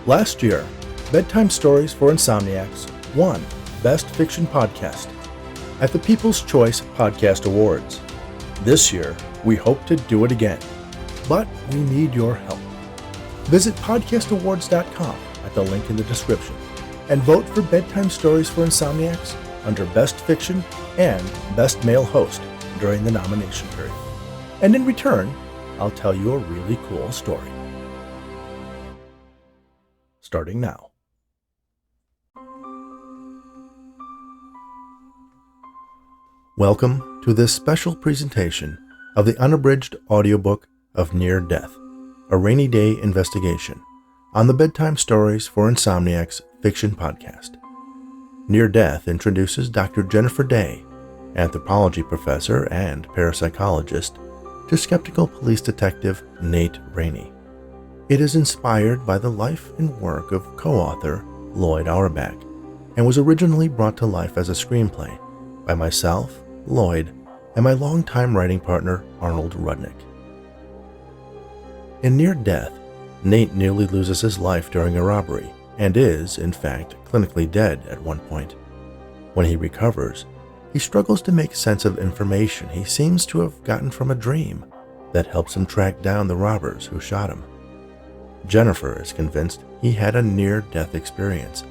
Last year, Bedtime Stories for Insomniacs won Best Fiction Podcast at the People's Choice Podcast Awards. This year, we hope to do it again, but we need your help. Visit podcastawards.com at the link in the description and vote for Bedtime Stories for Insomniacs under Best Fiction and Best Male Host during the nomination period. And in return, I'll tell you a really cool story. Starting now. Welcome to this special presentation of the unabridged audiobook of Near Death, a rainy day investigation on the Bedtime Stories for Insomniacs fiction podcast. Near Death introduces Dr. Jennifer Day, anthropology professor and parapsychologist, to skeptical police detective Nate Raney. It is inspired by the life and work of co-author Lloyd Auerbach and was originally brought to life as a screenplay by myself, Lloyd, and my longtime writing partner Arnold Rudnick. In Near Death, Nate nearly loses his life during a robbery and is, in fact, clinically dead at one point. When he recovers, he struggles to make sense of information he seems to have gotten from a dream that helps him track down the robbers who shot him. Jennifer is convinced he had a near-death experience,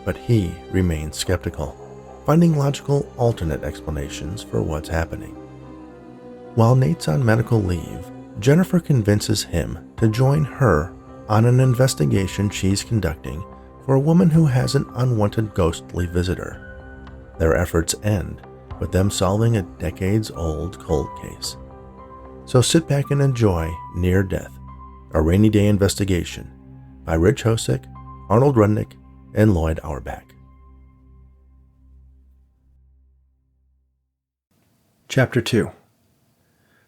but he remains skeptical, finding logical alternate explanations for what's happening. While Nate's on medical leave, Jennifer convinces him to join her on an investigation she's conducting for a woman who has an unwanted ghostly visitor. Their efforts end with them solving a decades-old cold case. So sit back and enjoy Near Death, a rainy day investigation by Rich Hosick, Arnold Rudnick, and Lloyd Auerbach. Chapter 2.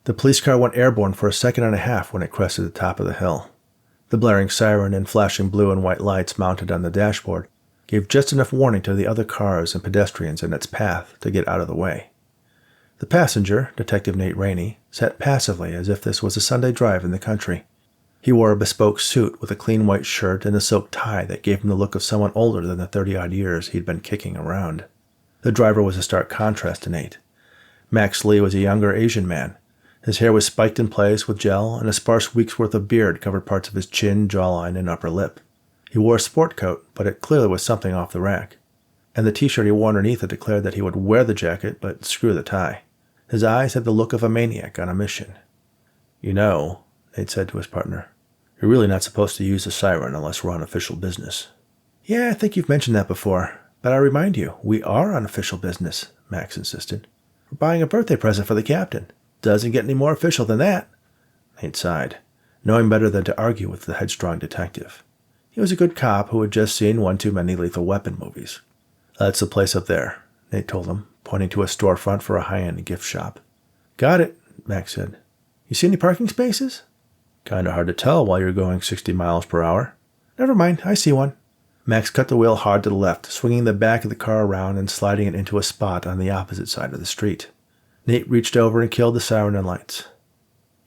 The police car went airborne for a second and a half when it crested the top of the hill. The blaring siren and flashing blue and white lights mounted on the dashboard gave just enough warning to the other cars and pedestrians in its path to get out of the way. The passenger, Detective Nate Raney, sat passively as if this was a Sunday drive in the country. He wore a bespoke suit with a clean white shirt and a silk tie that gave him the look of someone older than the 30-odd years he'd been kicking around. The driver was a stark contrast to Nate. Max Lee was a younger Asian man. His hair was spiked in place with gel, and a sparse week's worth of beard covered parts of his chin, jawline, and upper lip. He wore a sport coat, but it clearly was something off the rack. And the t-shirt he wore underneath it declared that he would wear the jacket, but screw the tie. His eyes had the look of a maniac on a mission. "You know," Nate said to his partner, "you're really not supposed to use the siren unless we're on official business." "Yeah, I think you've mentioned that before. But I remind you, we are on official business," Max insisted. "We're buying a birthday present for the captain. Doesn't get any more official than that." Nate sighed, knowing better than to argue with the headstrong detective. He was a good cop who had just seen one too many Lethal Weapon movies. "That's the place up there," Nate told him, pointing to a storefront for a high-end gift shop. "Got it," Max said. "You see any parking spaces?" "Kinda hard to tell while you're going 60 miles per hour." "Never mind, I see one." Max cut the wheel hard to the left, swinging the back of the car around and sliding it into a spot on the opposite side of the street. Nate reached over and killed the siren and lights.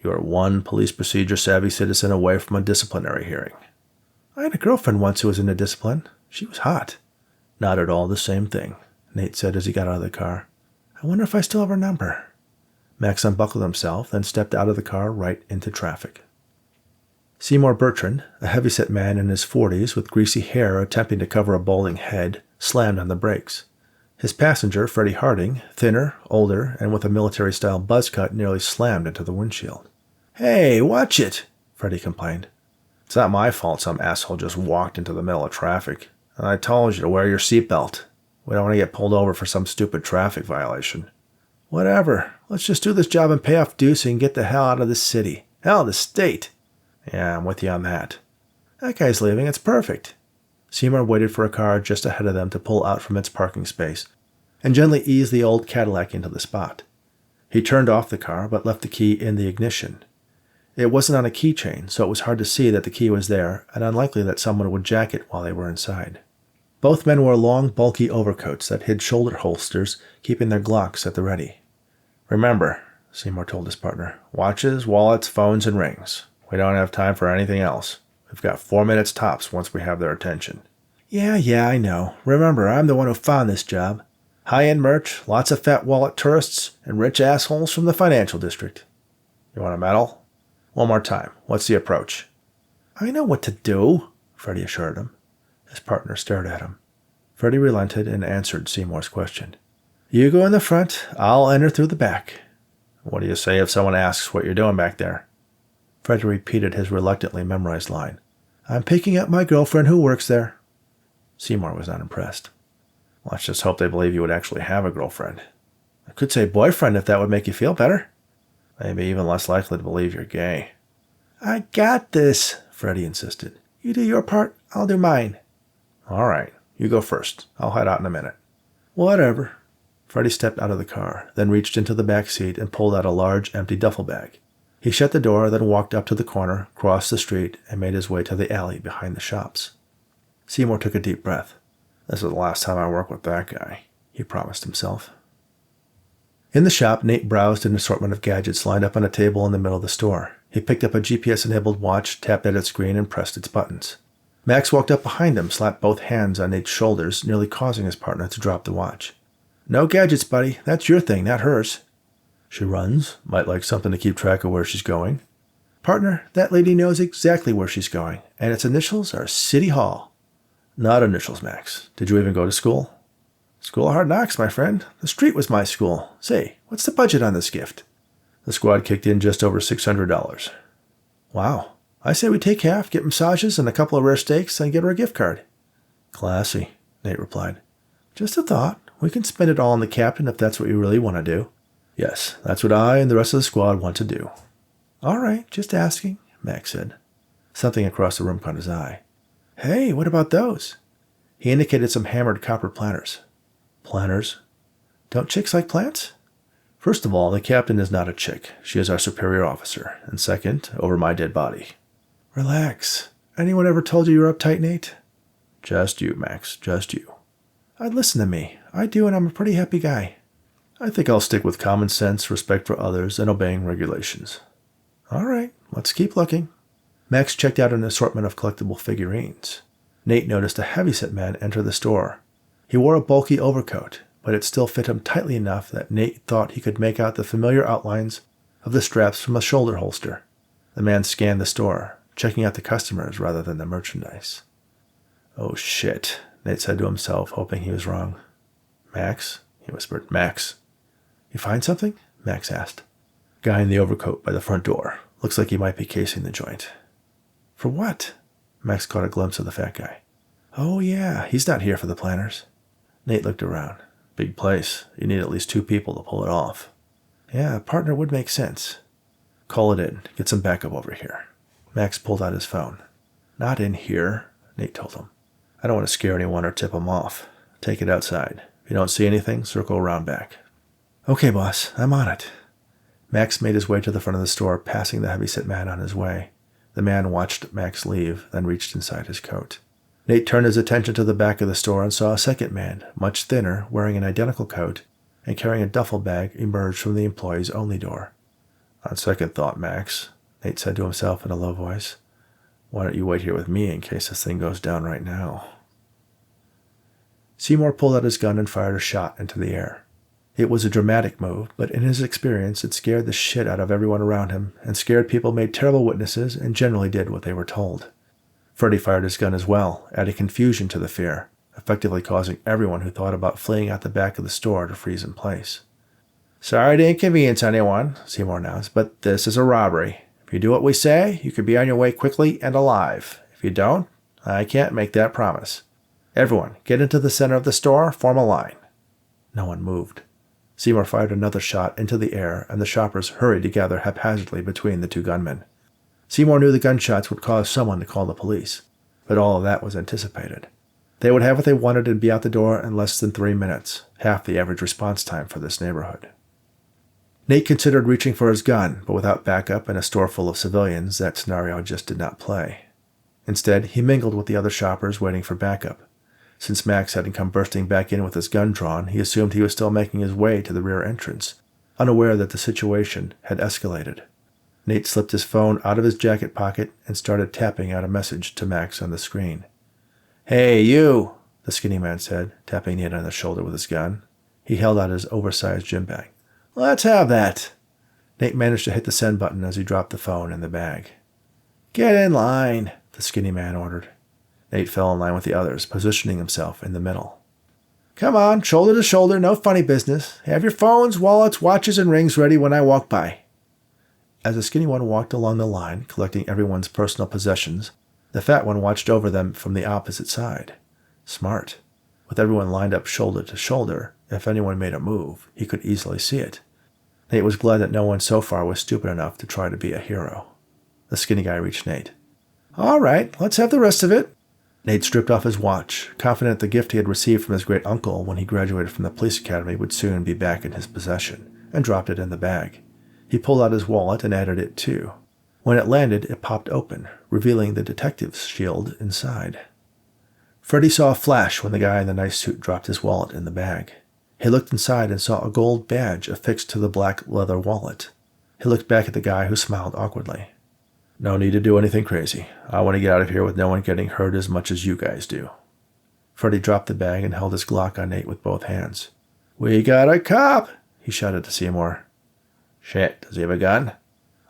"You are one police procedure-savvy citizen away from a disciplinary hearing." "I had a girlfriend once who was into discipline. She was hot." "Not at all the same thing," Nate said as he got out of the car. "I wonder if I still have her number." Max unbuckled himself, then stepped out of the car right into traffic. Seymour Bertrand, a heavyset man in his 40s with greasy hair attempting to cover a balding head, slammed on the brakes. His passenger, Freddie Harding, thinner, older, and with a military-style buzz cut, nearly slammed into the windshield. "Hey, watch it!" Freddie complained. "It's not my fault some asshole just walked into the middle of traffic. And I told you to wear your seatbelt. We don't want to get pulled over for some stupid traffic violation." "Whatever. Let's just do this job and pay off Ducey and get the hell out of this city. Hell, the state." "Yeah, I'm with you on that." "That guy's leaving. It's perfect." Seymour waited for a car just ahead of them to pull out from its parking space and gently ease the old Cadillac into the spot. He turned off the car but left the key in the ignition. It wasn't on a keychain, so it was hard to see that the key was there and unlikely that someone would jack it while they were inside. Both men wore long, bulky overcoats that hid shoulder holsters, keeping their Glocks at the ready. "Remember," Seymour told his partner, "watches, wallets, phones, and rings. We don't have time for anything else. We've got 4 minutes tops once we have their attention. Yeah, I know. Remember, I'm the one who found this job. High-end merch, lots of fat wallet tourists, and rich assholes from the financial district. You want a medal? One more time. What's the approach? I know what to do, Freddie assured him. His partner stared at him. Freddie relented and answered Seymour's question. You go in the front, I'll enter through the back. What do you say if someone asks what you're doing back there? Freddie repeated his reluctantly memorized line. I'm picking up my girlfriend who works there. Seymour was not impressed. Let's just hope they believe you would actually have a girlfriend. I could say boyfriend if that would make you feel better. Maybe even less likely to believe you're gay. I got this, Freddie insisted. You do your part, I'll do mine. All right, you go first. I'll head out in a minute. Whatever. Freddie stepped out of the car, then reached into the back seat and pulled out a large, empty duffel bag. He shut the door, then walked up to the corner, crossed the street, and made his way to the alley behind the shops. Seymour took a deep breath. This is the last time I work with that guy, he promised himself. In the shop, Nate browsed an assortment of gadgets lined up on a table in the middle of the store. He picked up a GPS-enabled watch, tapped at its screen, and pressed its buttons. Max walked up behind him, slapped both hands on Nate's shoulders, nearly causing his partner to drop the watch. No gadgets, buddy. That's your thing, not hers. She runs. Might like something to keep track of where she's going. Partner, that lady knows exactly where she's going, and its initials are City Hall. Not initials, Max. Did you even go to school? School of Hard Knocks, my friend. The street was my school. Say, what's the budget on this gift? The squad kicked in just over $600. Wow. I say we take half, get massages and a couple of rare steaks, and get her a gift card. Classy, Nate replied. Just a thought. We can spend it all on the captain if that's what you really want to do. Yes, that's what I and the rest of the squad want to do. All right, just asking, Max said. Something across the room caught his eye. Hey, what about those? He indicated some hammered copper planters. Planters? Don't chicks like plants? First of all, the captain is not a chick. She is our superior officer. And second, over my dead body. Relax. Anyone ever told you you're uptight, Nate? Just you, Max, just you. I'd listen to me. I do, and I'm a pretty happy guy. I think I'll stick with common sense, respect for others, and obeying regulations. All right, let's keep looking. Max checked out an assortment of collectible figurines. Nate noticed a heavyset man enter the store. He wore a bulky overcoat, but it still fit him tightly enough that Nate thought he could make out the familiar outlines of the straps from a shoulder holster. The man scanned the store, checking out the customers rather than the merchandise. Oh shit, Nate said to himself, hoping he was wrong. Max? He whispered. Max. You find something? Max asked. Guy in the overcoat by the front door. Looks like he might be casing the joint. For what? Max caught a glimpse of the fat guy. Oh yeah, he's not here for the planners. Nate looked around. Big place. You need at least 2 people to pull it off. Yeah, a partner would make sense. Call it in. Get some backup over here. Max pulled out his phone. Not in here, Nate told him. I don't want to scare anyone or tip them off. Take it outside. If you don't see anything, circle around back. Okay, boss. I'm on it. Max made his way to the front of the store, passing the heavyset man on his way. The man watched Max leave, then reached inside his coat. Nate turned his attention to the back of the store and saw a second man, much thinner, wearing an identical coat, and carrying a duffel bag, emerge from the employees-only door. On second thought, Max, Nate said to himself in a low voice, why don't you wait here with me in case this thing goes down right now? Seymour pulled out his gun and fired a shot into the air. It was a dramatic move, but in his experience it scared the shit out of everyone around him, and scared people made terrible witnesses and generally did what they were told. Freddie fired his gun as well, adding confusion to the fear, effectively causing everyone who thought about fleeing out the back of the store to freeze in place. Sorry to inconvenience anyone, Seymour announced, but this is a robbery. If you do what we say, you could be on your way quickly and alive. If you don't, I can't make that promise. Everyone, get into the center of the store, form a line. No one moved. Seymour fired another shot into the air, and the shoppers hurried together haphazardly between the 2 gunmen. Seymour knew the gunshots would cause someone to call the police, but all of that was anticipated. They would have what they wanted and be out the door in less than 3 minutes, half the average response time for this neighborhood. Nate considered reaching for his gun, but without backup in a store full of civilians, that scenario just did not play. Instead, he mingled with the other shoppers waiting for backup. Since Max hadn't come bursting back in with his gun drawn, he assumed he was still making his way to the rear entrance, unaware that the situation had escalated. Nate slipped his phone out of his jacket pocket and started tapping out a message to Max on the screen. "Hey, you," the skinny man said, tapping Nate on the shoulder with his gun. He held out his oversized gym bag. "Let's have that." Nate managed to hit the send button as he dropped the phone in the bag. "Get in line," the skinny man ordered. Nate fell in line with the others, positioning himself in the middle. "Come on, shoulder to shoulder, no funny business. Have your phones, wallets, watches, and rings ready when I walk by." As the skinny one walked along the line, collecting everyone's personal possessions, the fat one watched over them from the opposite side. Smart. With everyone lined up shoulder to shoulder, if anyone made a move, he could easily see it. Nate was glad that no one so far was stupid enough to try to be a hero. The skinny guy reached Nate. "All right, let's have the rest of it." Nate stripped off his watch, confident the gift he had received from his great uncle when he graduated from the police academy would soon be back in his possession, and dropped it in the bag. He pulled out his wallet and added it too. When it landed, it popped open, revealing the detective's shield inside. Freddy saw a flash when the guy in the nice suit dropped his wallet in the bag. He looked inside and saw a gold badge affixed to the black leather wallet. He looked back at the guy, who smiled awkwardly. "No need to do anything crazy. I want to get out of here with no one getting hurt as much as you guys do." Freddy dropped the bag and held his Glock on Nate with both hands. "We got a cop!" he shouted to Seymour. "Shit, does he have a gun?"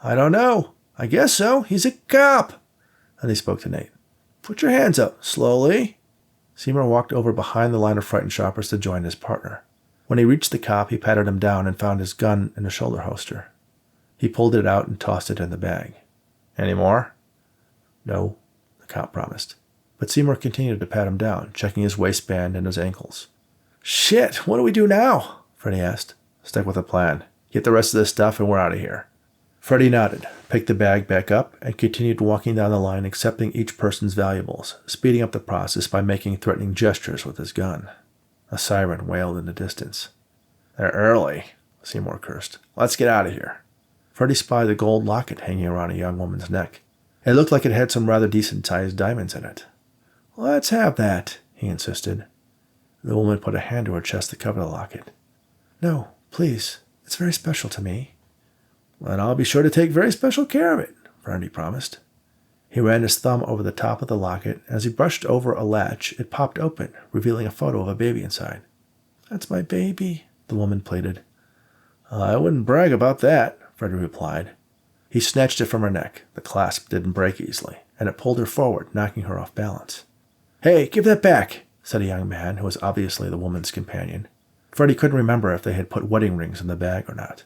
"I don't know. I guess so. He's a cop." And he spoke to Nate. "Put your hands up, slowly." Seymour walked over behind the line of frightened shoppers to join his partner. When he reached the cop, he patted him down and found his gun in a shoulder holster. He pulled it out and tossed it in the bag. "Any more?" "No," the cop promised. But Seymour continued to pat him down, checking his waistband and his ankles. "Shit, what do we do now?" Freddy asked. "Stick with the plan. Get the rest of this stuff and we're out of here." Freddy nodded, picked the bag back up, and continued walking down the line, accepting each person's valuables, speeding up the process by making threatening gestures with his gun. A siren wailed in the distance. "They're early," Seymour cursed. "Let's get out of here." Freddy spied a gold locket hanging around a young woman's neck. It looked like it had some rather decent-sized diamonds in it. "Let's have that," he insisted. The woman put a hand to her chest to cover the locket. "No, please. It's very special to me." "Then I'll be sure to take very special care of it," Freddy promised. He ran his thumb over the top of the locket. As he brushed over a latch, it popped open, revealing a photo of a baby inside. "That's my baby," the woman pleaded. "I wouldn't brag about that," Freddy replied. He snatched it from her neck. The clasp didn't break easily, and it pulled her forward, knocking her off balance. "Hey, give that back," said a young man who was obviously the woman's companion. Freddy couldn't remember if they had put wedding rings in the bag or not.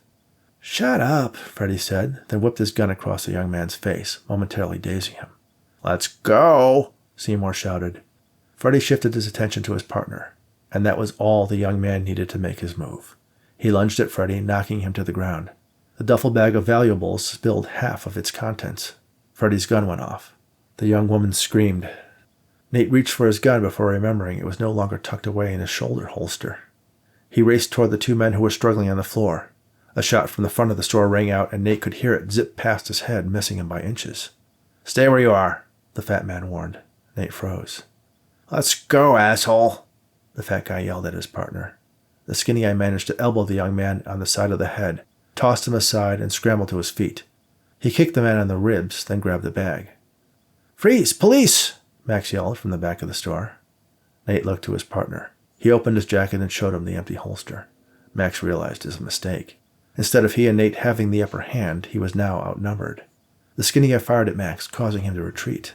"Shut up," Freddy said, then whipped his gun across the young man's face, momentarily dazing him. "Let's go," Seymour shouted. Freddy shifted his attention to his partner, and that was all the young man needed to make his move. He lunged at Freddy, knocking him to the ground. The duffel bag of valuables spilled half of its contents. Freddy's gun went off. The young woman screamed. Nate reached for his gun before remembering it was no longer tucked away in his shoulder holster. He raced toward the two men who were struggling on the floor. A shot from the front of the store rang out, and Nate could hear it zip past his head, missing him by inches. "Stay where you are," the fat man warned. Nate froze. "Let's go, asshole," the fat guy yelled at his partner. The skinny guy managed to elbow the young man on the side of the head, tossed him aside, and scrambled to his feet. He kicked the man on the ribs, then grabbed the bag. "Freeze! Police!" Max yelled from the back of the store. Nate looked to his partner. He opened his jacket and showed him the empty holster. Max realized his mistake. Instead of he and Nate having the upper hand, he was now outnumbered. The skinny guy fired at Max, causing him to retreat.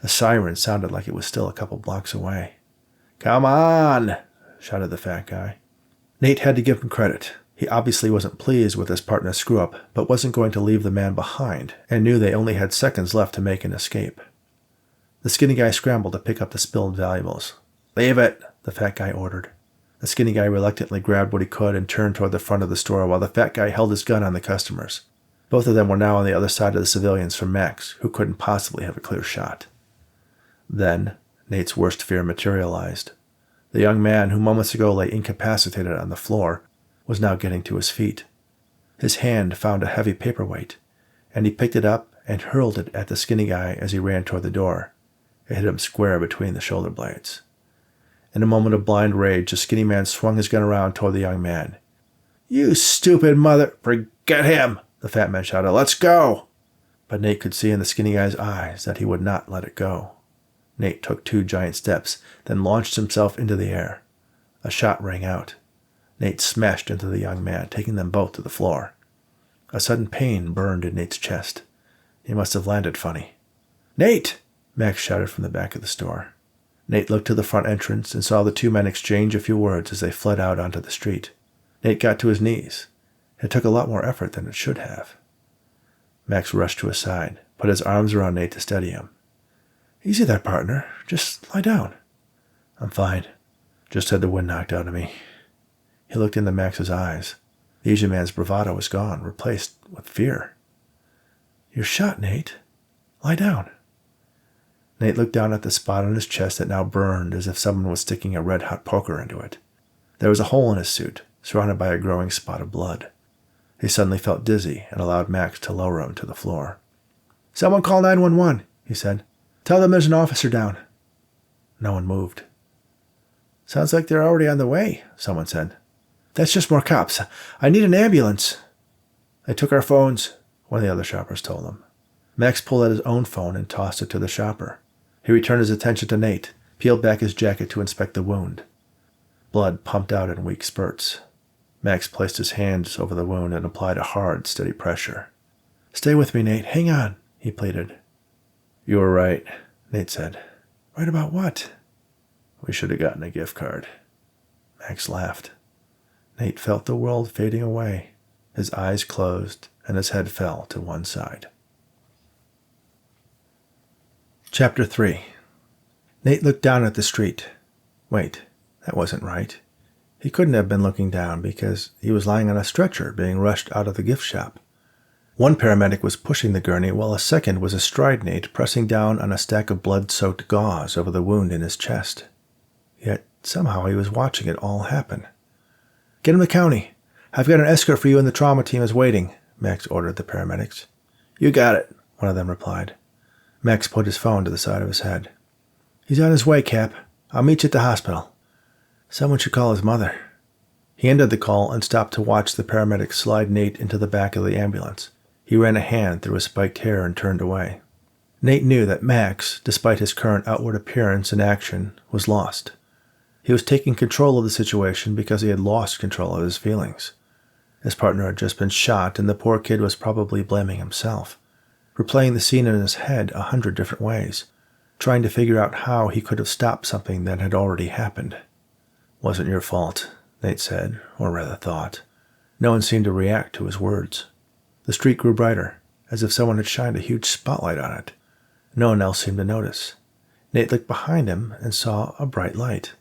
The siren sounded like it was still a couple blocks away. "Come on!" shouted the fat guy. Nate had to give him credit. He obviously wasn't pleased with his partner's screw-up, but wasn't going to leave the man behind, and knew they only had seconds left to make an escape. The skinny guy scrambled to pick up the spilled valuables. "Leave it," the fat guy ordered. The skinny guy reluctantly grabbed what he could and turned toward the front of the store while the fat guy held his gun on the customers. Both of them were now on the other side of the civilians from Max, who couldn't possibly have a clear shot. Then, Nate's worst fear materialized. The young man, who moments ago lay incapacitated on the floor, was now getting to his feet. His hand found a heavy paperweight, and he picked it up and hurled it at the skinny guy as he ran toward the door. It hit him square between the shoulder blades. In a moment of blind rage, the skinny man swung his gun around toward the young man. "You stupid mother—" "Forget him!" the fat man shouted. "Let's go!" but Nate could see in the skinny guy's eyes that he would not let it go. Nate took 2 giant steps, then launched himself into the air. A shot rang out. Nate smashed into the young man, taking them both to the floor. A sudden pain burned in Nate's chest. He must have landed funny. "Nate!" Max shouted from the back of the store. Nate looked to the front entrance and saw the 2 men exchange a few words as they fled out onto the street. Nate got to his knees. It took a lot more effort than it should have. Max rushed to his side, put his arms around Nate to steady him. "Easy there, partner. Just lie down." "I'm fine. Just had the wind knocked out of me." He looked into Max's eyes. The Asian man's bravado was gone, replaced with fear. "You're shot, Nate. Lie down." Nate looked down at the spot on his chest that now burned as if someone was sticking a red-hot poker into it. There was a hole in his suit, surrounded by a growing spot of blood. He suddenly felt dizzy and allowed Max to lower him to the floor. "Someone call 911, he said. "Tell them there's an officer down." No one moved. "Sounds like they're already on the way," someone said. "That's just more cops. I need an ambulance." "They took our phones," one of the other shoppers told him. Max pulled out his own phone and tossed it to the shopper. He returned his attention to Nate, peeled back his jacket to inspect the wound. Blood pumped out in weak spurts. Max placed his hands over the wound and applied a hard, steady pressure. "Stay with me, Nate. Hang on," he pleaded. "You were right," Nate said. "Right about what?" "We should have gotten a gift card." Max laughed. Nate felt the world fading away. His eyes closed, and his head fell to one side. Chapter 3. Nate looked down at the street. Wait, that wasn't right. He couldn't have been looking down because he was lying on a stretcher being rushed out of the gift shop. One paramedic was pushing the gurney while a second was astride Nate, pressing down on a stack of blood-soaked gauze over the wound in his chest. Yet somehow he was watching it all happen. "Get him to county. I've got an escort for you and the trauma team is waiting," Max ordered the paramedics. "You got it," one of them replied. Max put his phone to the side of his head. "He's on his way, Cap. I'll meet you at the hospital." "Someone should call his mother." He ended the call and stopped to watch the paramedics slide Nate into the back of the ambulance. He ran a hand through his spiked hair and turned away. Nate knew that Max, despite his current outward appearance and action, was lost. He was taking control of the situation because he had lost control of his feelings. His partner had just been shot, and the poor kid was probably blaming himself, replaying the scene in his head 100 different ways, trying to figure out how he could have stopped something that had already happened. "Wasn't your fault," Nate said, or rather thought. No one seemed to react to his words. The street grew brighter, as if someone had shined a huge spotlight on it. No one else seemed to notice. Nate looked behind him and saw a bright light.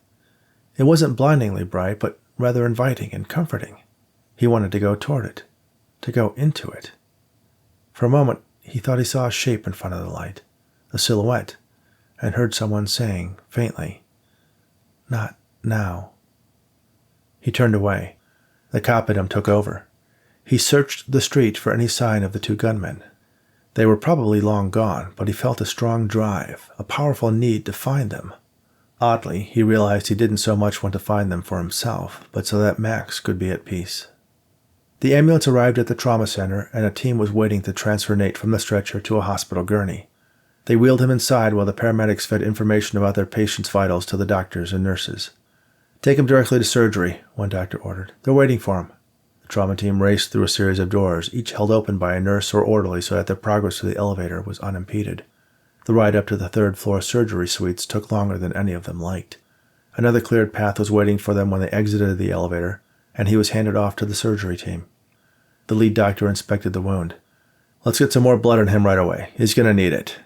It wasn't blindingly bright, but rather inviting and comforting. He wanted to go toward it, to go into it. For a moment, he thought he saw a shape in front of the light, a silhouette, and heard someone saying, faintly, "Not now." He turned away. The cop in him took over. He searched the street for any sign of the 2 gunmen. They were probably long gone, but he felt a strong drive, a powerful need to find them. Oddly, he realized he didn't so much want to find them for himself, but so that Max could be at peace. The ambulance arrived at the trauma center, and a team was waiting to transfer Nate from the stretcher to a hospital gurney. They wheeled him inside while the paramedics fed information about their patient's vitals to the doctors and nurses. "Take him directly to surgery," one doctor ordered. "They're waiting for him." The trauma team raced through a series of doors, each held open by a nurse or orderly so that their progress to the elevator was unimpeded. The ride up to the 3rd-floor surgery suites took longer than any of them liked. Another cleared path was waiting for them when they exited the elevator, and he was handed off to the surgery team. The lead doctor inspected the wound. "Let's get some more blood on him right away. He's going to need it."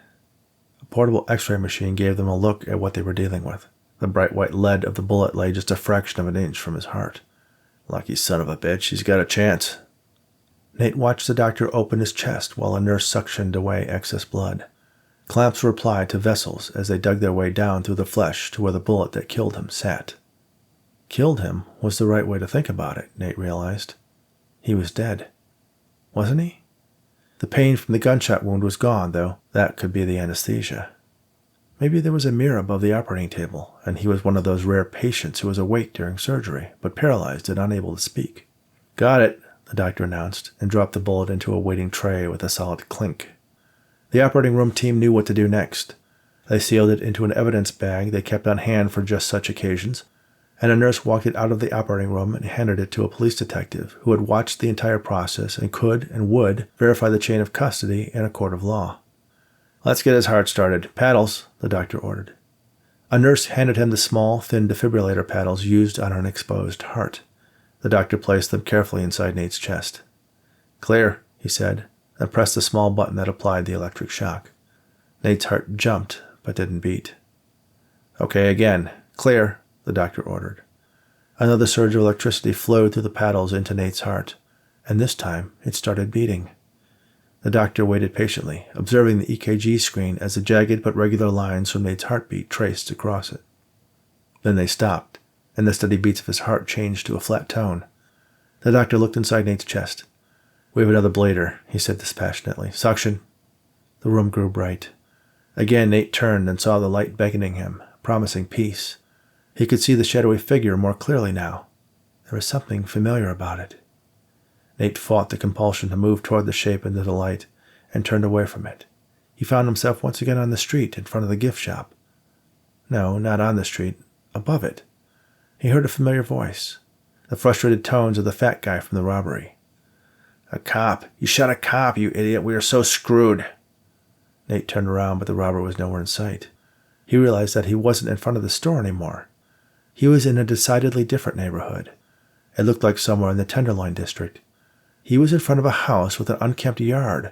A portable x-ray machine gave them a look at what they were dealing with. The bright white lead of the bullet lay just a fraction of an inch from his heart. "Lucky son of a bitch, he's got a chance." Nate watched the doctor open his chest while a nurse suctioned away excess blood. Clamps were applied to vessels as they dug their way down through the flesh to where the bullet that killed him sat. Killed him was the right way to think about it, Nate realized. He was dead. Wasn't he? The pain from the gunshot wound was gone, though. That could be the anesthesia. Maybe there was a mirror above the operating table, and he was one of those rare patients who was awake during surgery, but paralyzed and unable to speak. "Got it," the doctor announced, and dropped the bullet into a waiting tray with a solid clink. The operating room team knew what to do next. They sealed it into an evidence bag they kept on hand for just such occasions, and a nurse walked it out of the operating room and handed it to a police detective who had watched the entire process and could and would verify the chain of custody in a court of law. "Let's get his heart started. Paddles," the doctor ordered. A nurse handed him the small, thin defibrillator paddles used on an exposed heart. The doctor placed them carefully inside Nate's chest. "Clear," he said, and pressed the small button that applied the electric shock. Nate's heart jumped, but didn't beat. "Okay, again. Clear," the doctor ordered. Another surge of electricity flowed through the paddles into Nate's heart, and this time it started beating. The doctor waited patiently, observing the EKG screen as the jagged but regular lines from Nate's heartbeat traced across it. Then they stopped, and the steady beats of his heart changed to a flat tone. The doctor looked inside Nate's chest. "We have another blader," he said dispassionately. "Suction." The room grew bright. Again Nate turned and saw the light beckoning him, promising peace. He could see the shadowy figure more clearly now. There was something familiar about it. Nate fought the compulsion to move toward the shape into the light and turned away from it. He found himself once again on the street in front of the gift shop. No, not on the street, above it. He heard a familiar voice, the frustrated tones of the fat guy from the robbery. "A cop! You shot a cop, you idiot! We are so screwed!" Nate turned around, but the robber was nowhere in sight. He realized that he wasn't in front of the store anymore. He was in a decidedly different neighborhood. It looked like somewhere in the Tenderloin district. He was in front of a house with an unkempt yard,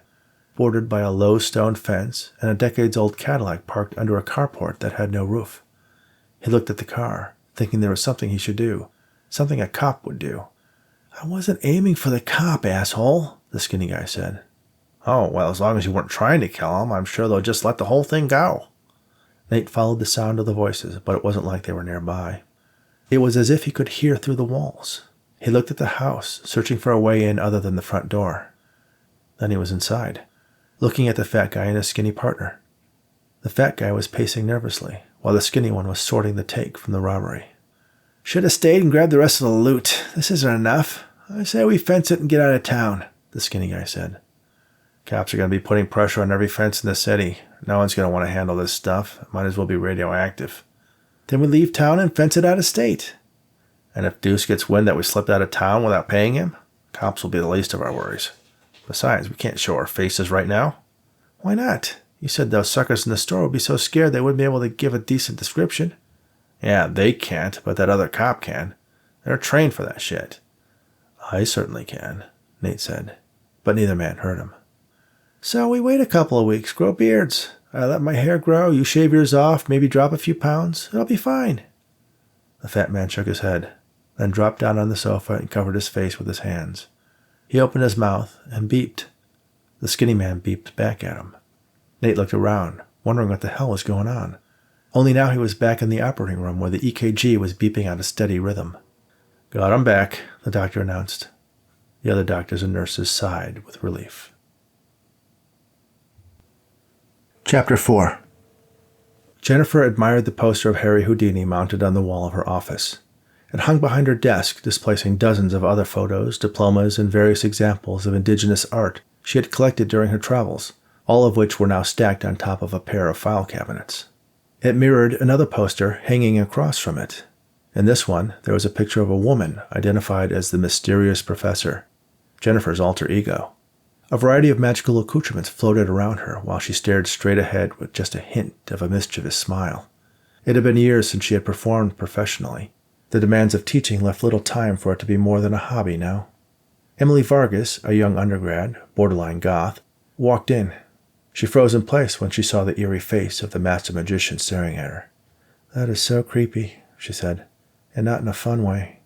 bordered by a low stone fence and a decades-old Cadillac parked under a carport that had no roof. He looked at the car, thinking there was something he should do, something a cop would do. "I wasn't aiming for the cop, asshole," the skinny guy said. "Oh, well, as long as you weren't trying to kill him, I'm sure they'll just let the whole thing go." Nate followed the sound of the voices, but it wasn't like they were nearby. It was as if he could hear through the walls. He looked at the house, searching for a way in other than the front door. Then he was inside, looking at the fat guy and his skinny partner. The fat guy was pacing nervously, while the skinny one was sorting the take from the robbery. "Should have stayed and grabbed the rest of the loot. This isn't enough. I say we fence it and get out of town," the skinny guy said. "Cops are going to be putting pressure on every fence in the city. No one's going to want to handle this stuff. It might as well be radioactive." "Then we leave town and fence it out of state." "And if Deuce gets wind that we slipped out of town without paying him, cops will be the least of our worries. Besides, we can't show our faces right now." "Why not? You said those suckers in the store would be so scared they wouldn't be able to give a decent description." "Yeah, they can't, but that other cop can. They're trained for that shit." "I certainly can," Nate said, but neither man heard him. "So we wait a couple of weeks, grow beards. I let my hair grow, you shave yours off, maybe drop a few pounds. It'll be fine." The fat man shook his head, then dropped down on the sofa and covered his face with his hands. He opened his mouth and beeped. The skinny man beeped back at him. Nate looked around, wondering what the hell was going on. Only now he was back in the operating room where the EKG was beeping out a steady rhythm. "Got him back," the doctor announced. The other doctors and nurses sighed with relief. Chapter 4. Jennifer admired the poster of Harry Houdini mounted on the wall of her office. It hung behind her desk, displacing dozens of other photos, diplomas, and various examples of indigenous art she had collected during her travels, all of which were now stacked on top of a pair of file cabinets. It mirrored another poster hanging across from it. In this one, there was a picture of a woman identified as the mysterious professor, Jennifer's alter ego. A variety of magical accoutrements floated around her while she stared straight ahead with just a hint of a mischievous smile. It had been years since she had performed professionally. The demands of teaching left little time for it to be more than a hobby now. Emily Vargas, a young undergrad, borderline goth, walked in. She froze in place when she saw the eerie face of the master magician staring at her. "That is so creepy," she said, "and not in a fun way."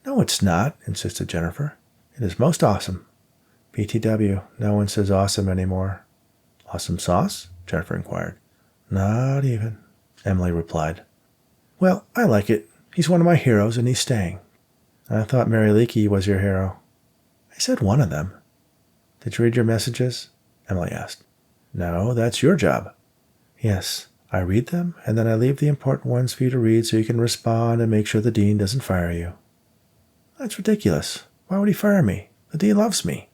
"No, it's not," insisted Jennifer. "It is most awesome." "BTW, no one says awesome anymore." "Awesome sauce?" Jennifer inquired. "Not even," Emily replied. "Well, I like it. He's one of my heroes, and he's staying." "I thought Mary Leakey was your hero." "I said one of them." "Did you read your messages?" Emily asked. "No, that's your job." "Yes, I read them, and then I leave the important ones for you to read so you can respond and make sure the dean doesn't fire you." "That's ridiculous. Why would he fire me? The dean loves me."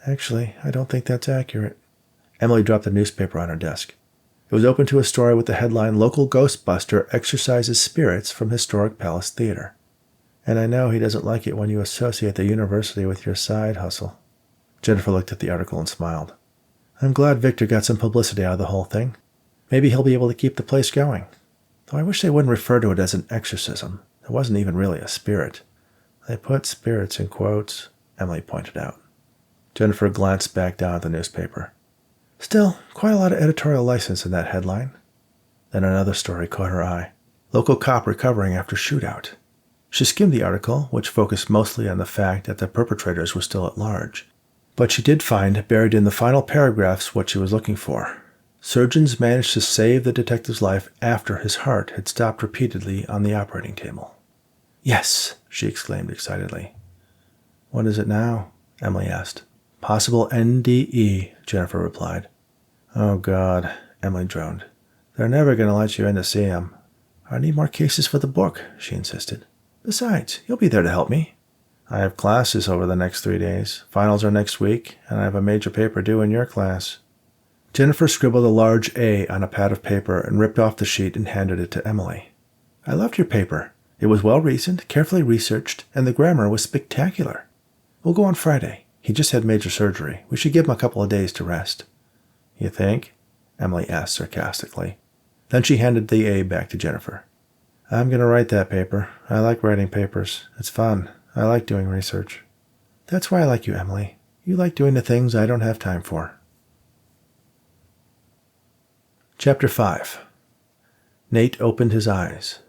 "Actually, I don't think that's accurate." Emily dropped the newspaper on her desk. It was open to a story with the headline, "Local Ghostbuster Exorcises Spirits from Historic Palace Theater." "And I know he doesn't like it when you associate the university with your side hustle." Jennifer looked at the article and smiled. "I'm glad Victor got some publicity out of the whole thing. Maybe he'll be able to keep the place going. Though I wish they wouldn't refer to it as an exorcism. It wasn't even really a spirit." "They put spirits in quotes," Emily pointed out. Jennifer glanced back down at the newspaper. "Still, quite a lot of editorial license in that headline." Then another story caught her eye. "Local cop recovering after shootout." She skimmed the article, which focused mostly on the fact that the perpetrators were still at large. But she did find, buried in the final paragraphs, what she was looking for. Surgeons managed to save the detective's life after his heart had stopped repeatedly on the operating table. "Yes!" she exclaimed excitedly. "What is it now?" Emily asked. "Possible NDE," Jennifer replied. "Oh, God," Emily droned. "They're never going to let you in to see him." "I need more cases for the book," she insisted. "Besides, you'll be there to help me." "I have classes over the next 3 days. Finals are next week, and I have a major paper due in your class." Jennifer scribbled a large A on a pad of paper and ripped off the sheet and handed it to Emily. "I loved your paper. It was well-reasoned, carefully researched, and the grammar was spectacular. We'll go on Friday. He just had major surgery. We should give him a couple of days to rest." "You think?" Emily asked sarcastically. Then she handed the A back to Jennifer. "I'm going to write that paper. I like writing papers. It's fun. I like doing research." "That's why I like you, Emily. You like doing the things I don't have time for." Chapter 5. Nate opened his eyes.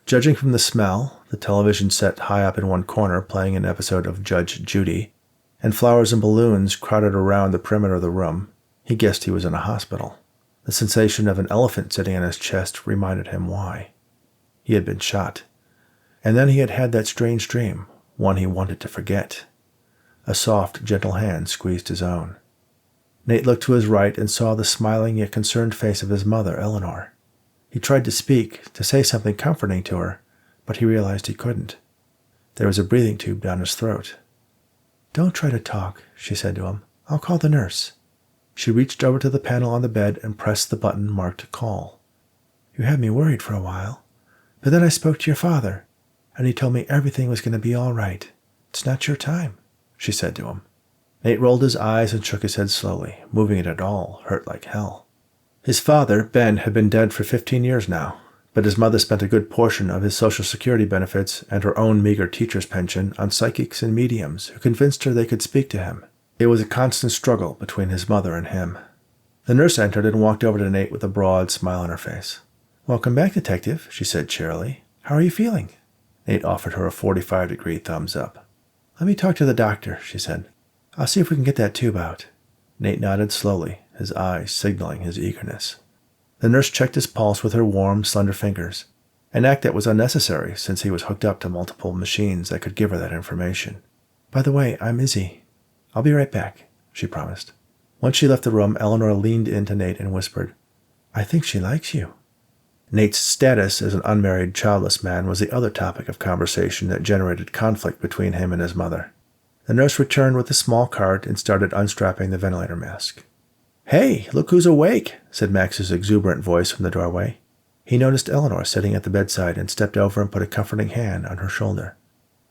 Judging from the smell, the television set high up in one corner playing an episode of Judge Judy, and flowers and balloons crowded around the perimeter of the room, he guessed he was in a hospital. The sensation of an elephant sitting on his chest reminded him why. He had been shot. And then he had had that strange dream, one he wanted to forget. A soft, gentle hand squeezed his own. Nate looked to his right and saw the smiling yet concerned face of his mother, Eleanor. He tried to speak, to say something comforting to her, but he realized he couldn't. There was a breathing tube down his throat. "Don't try to talk," she said to him. "I'll call the nurse." She reached over to the panel on the bed and pressed the button marked Call. "You had me worried for a while. But then I spoke to your father, and he told me everything was going to be all right. It's not your time," she said to him. Nate rolled his eyes and shook his head slowly. Moving it at all hurt like hell. His father, Ben, had been dead for 15 years now, but his mother spent a good portion of his Social Security benefits and her own meager teacher's pension on psychics and mediums who convinced her they could speak to him. It was a constant struggle between his mother and him. The nurse entered and walked over to Nate with a broad smile on her face. "Welcome back, Detective," she said cheerily. "How are you feeling?" Nate offered her a 45-degree thumbs up. "Let me talk to the doctor," she said. "I'll see if we can get that tube out." Nate nodded slowly, his eyes signaling his eagerness. The nurse checked his pulse with her warm, slender fingers, an act that was unnecessary since he was hooked up to multiple machines that could give her that information. "By the way, I'm Izzy. I'll be right back," she promised. Once she left the room, Eleanor leaned into Nate and whispered, "I think she likes you." Nate's status as an unmarried, childless man was the other topic of conversation that generated conflict between him and his mother. The nurse returned with a small cart and started unstrapping the ventilator mask. "Hey, look who's awake," said Max's exuberant voice from the doorway. He noticed Eleanor sitting at the bedside and stepped over and put a comforting hand on her shoulder.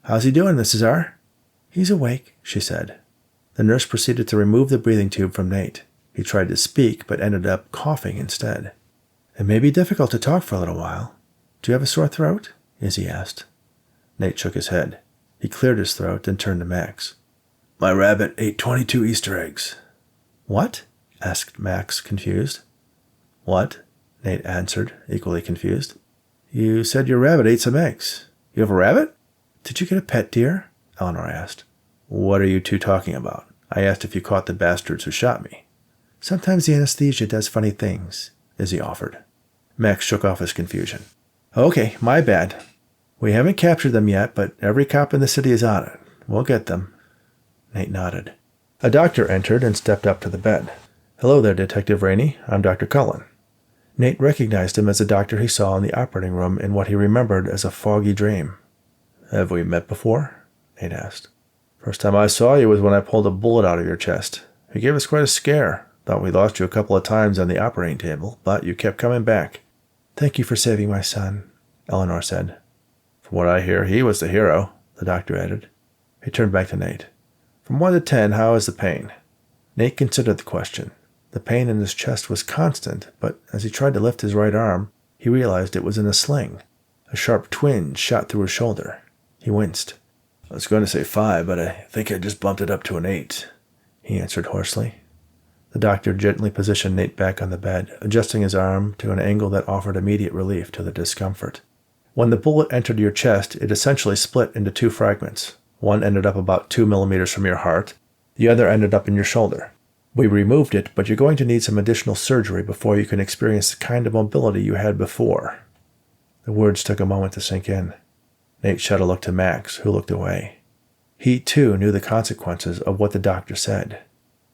"How's he doing, Mrs. R?" "He's awake," she said. The nurse proceeded to remove the breathing tube from Nate. He tried to speak, but ended up coughing instead. "It may be difficult to talk for a little while. Do you have a sore throat?" Izzy asked. Nate shook his head. He cleared his throat and turned to Max. "My rabbit ate 22 Easter eggs." "What?" asked Max, confused. "What?" Nate answered, equally confused. "You said your rabbit ate some eggs. You have a rabbit?" "Did you get a pet deer?" Eleanor asked. "What are you two talking about? I asked if you caught the bastards who shot me." "Sometimes the anesthesia does funny things," Izzy offered. Max shook off his confusion. "Okay, my bad. We haven't captured them yet, but every cop in the city is on it. We'll get them." Nate nodded. A doctor entered and stepped up to the bed. "Hello there, Detective Raney. I'm Dr. Cullen." Nate recognized him as the doctor he saw in the operating room in what he remembered as a foggy dream. "Have we met before?" Nate asked. "First time I saw you was when I pulled a bullet out of your chest. You gave us quite a scare. Thought we lost you a couple of times on the operating table, but you kept coming back." "Thank you for saving my son," Eleanor said. "From what I hear, he was the hero," the doctor added. He turned back to Nate. "From 1 to 10, how is the pain?" Nate considered the question. The pain in his chest was constant, but as he tried to lift his right arm, he realized it was in a sling. A sharp twinge shot through his shoulder. He winced. "I was going to say 5, but I think I just bumped it up to an 8, he answered hoarsely. The doctor gently positioned Nate back on the bed, adjusting his arm to an angle that offered immediate relief to the discomfort. When the bullet entered your chest, it essentially split into 2 fragments. One ended up about 2 millimeters from your heart. The other ended up in your shoulder. We removed it, but you're going to need some additional surgery before you can experience the kind of mobility you had before." The words took a moment to sink in. Nate shot a look to Max, who looked away. He, too, knew the consequences of what the doctor said.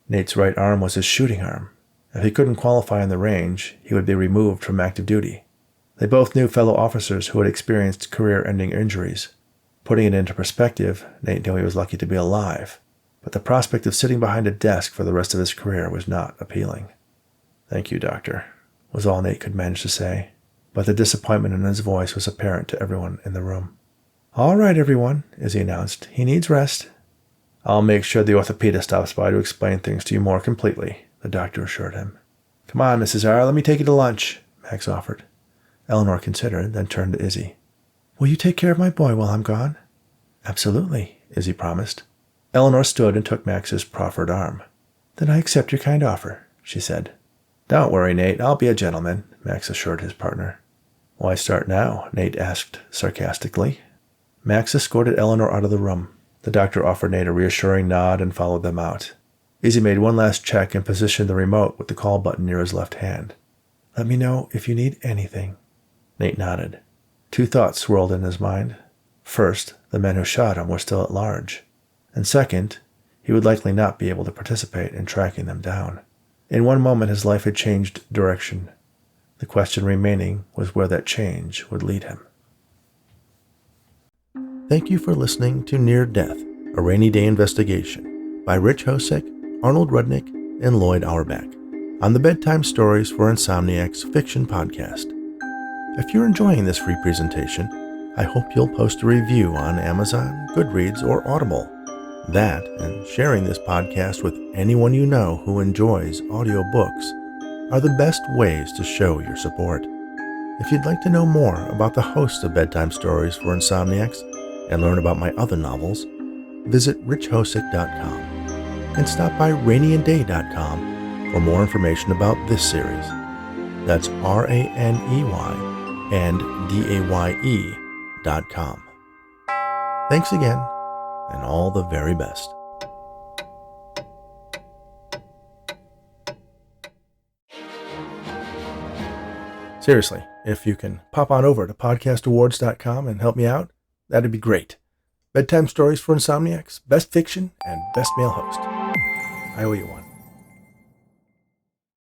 Nate's right arm was his shooting arm. If he couldn't qualify in the range, he would be removed from active duty. They both knew fellow officers who had experienced career-ending injuries. Putting it into perspective, Nate knew he was lucky to be alive, but the prospect of sitting behind a desk for the rest of his career was not appealing. "Thank you, doctor," was all Nate could manage to say, but the disappointment in his voice was apparent to everyone in the room. "All right, everyone," Izzy announced. "He needs rest." "I'll make sure the orthopedist stops by to explain things to you more completely," the doctor assured him. "Come on, Mrs. R., let me take you to lunch," Max offered. Eleanor considered, then turned to Izzy. "Will you take care of my boy while I'm gone?" "Absolutely," Izzy promised. Eleanor stood and took Max's proffered arm. "Then I accept your kind offer," she said. "Don't worry, Nate. I'll be a gentleman," Max assured his partner. "Why start now?" Nate asked sarcastically. Max escorted Eleanor out of the room. The doctor offered Nate a reassuring nod and followed them out. Izzy made one last check and positioned the remote with the call button near his left hand. "Let me know if you need anything." Nate nodded. 2 thoughts swirled in his mind. First, the men who shot him were still at large. And second, he would likely not be able to participate in tracking them down. In one moment, his life had changed direction. The question remaining was where that change would lead him. Thank you for listening to Near Death, a Rainy Day Investigation by Rich Hosek, Arnold Rudnick, and Lloyd Auerbach on the Bedtime Stories for Insomniacs fiction podcast. If you're enjoying this free presentation, I hope you'll post a review on Amazon, Goodreads, or Audible. That, and sharing this podcast with anyone you know who enjoys audiobooks, are the best ways to show your support. If you'd like to know more about the host of Bedtime Stories for Insomniacs and learn about my other novels, visit richhosek.com and stop by rainyanday.com for more information about this series. That's RANEY and DAYE.com. Thanks again, and all the very best. Seriously, if you can pop on over to podcastawards.com and help me out, that'd be great. Bedtime Stories for Insomniacs, Best Fiction, and Best Male Host. I owe you one.